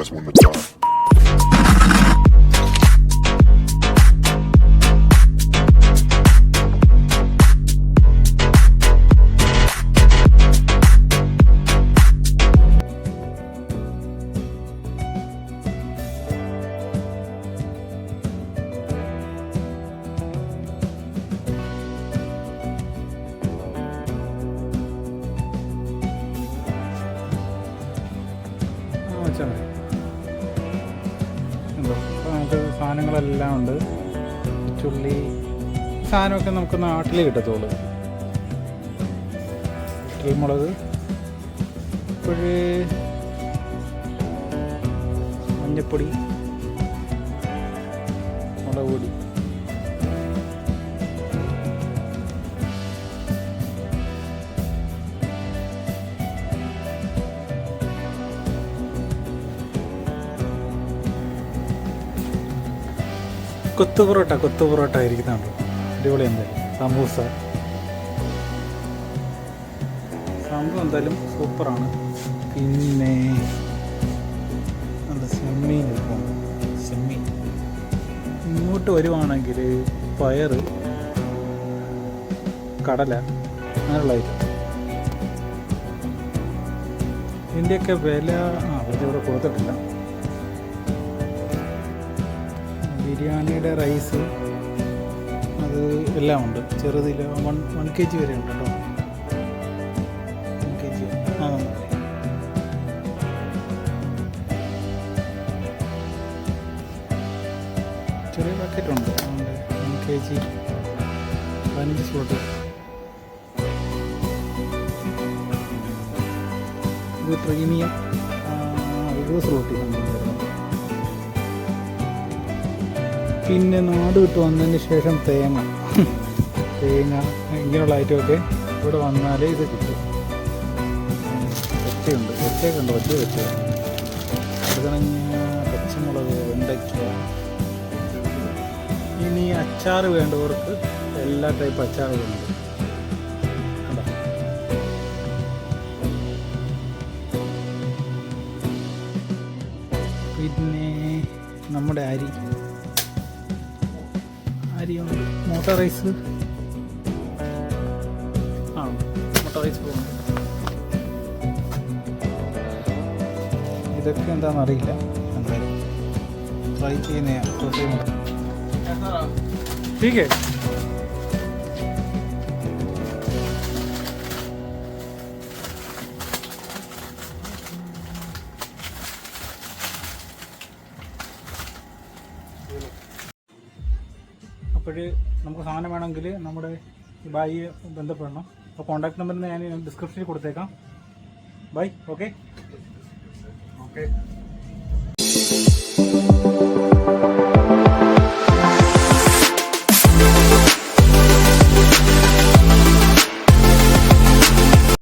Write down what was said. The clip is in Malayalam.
last one to die. എന്തോ നമുക്ക് സാധനങ്ങളെല്ലാം ഉണ്ട്. ചുള്ളി സാധനമൊക്കെ നമുക്ക് നാട്ടിൽ കിട്ടത്തുള്ളൂ. മുളക് ഇപ്പോഴേ മഞ്ഞപ്പൊടി, മുളക് പൊടി, കൊത്തു പൊറോട്ട ഇരിക്കുന്നുണ്ട്. അടിപൊളി. എന്തായാലും സമൂസ എന്തായാലും സൂപ്പറാണ്. പിന്നെ എന്താ ചെമ്മീൻ ഇങ്ങോട്ട് വരുവാണെങ്കിൽ പയർ, കടല, അങ്ങനെയുള്ള ഐറ്റം. ഇതിൻ്റെയൊക്കെ വില ഇവിടെ കൊടുത്തിട്ടില്ല. ബിരിയാണിയുടെ റൈസ് അത് എല്ലാം ഉണ്ട്. ചെറുതിൽ 1 kg വരെ ഉണ്ട് കേട്ടോ. 1 kg ചെറിയ പാക്കറ്റുണ്ട്. 1 kg 15 സ്ലോട്ട്. ഇത് പ്രീമിയം 20 സ്ലോട്ട്. പിന്നെ നാട് വിട്ട് വന്നതിന് ശേഷം തേങ്ങ ഇങ്ങനെയുള്ള ഐറ്റമൊക്കെ ഇവിടെ വന്നാലേ ഇത് കിട്ടും. ഒറ്റയൊക്കെ ഉണ്ട്. ഒറ്റ അത് കഴിഞ്ഞ പച്ചമുളക്, വെണ്ടയ്ക്ക. ഇനി അച്ചാർ വേണ്ടവർക്ക് എല്ലാ ടൈപ്പ് അച്ചാറുകളുണ്ട്. പിന്നെ നമ്മുടെ അരിയുണ്ട്. മുട്ട റൈസ് പോകുന്നുണ്ട്. ഇതൊക്കെ എന്താണെന്നറിയില്ല. എന്തായാലും ട്രൈ ചെയ്യുന്ന ठीक है. അപ്പോൾ നമുക്ക് സാധനം വേണമെങ്കിൽ നമ്മുടെ ബായിയെ ബന്ധപ്പെടണം. അപ്പോൾ കോൺടാക്ട് നമ്പർ ഞാൻ ഡിസ്ക്രിപ്ഷനിൽ കൊടുത്തേക്കാം. ബൈ. ഓക്കെ.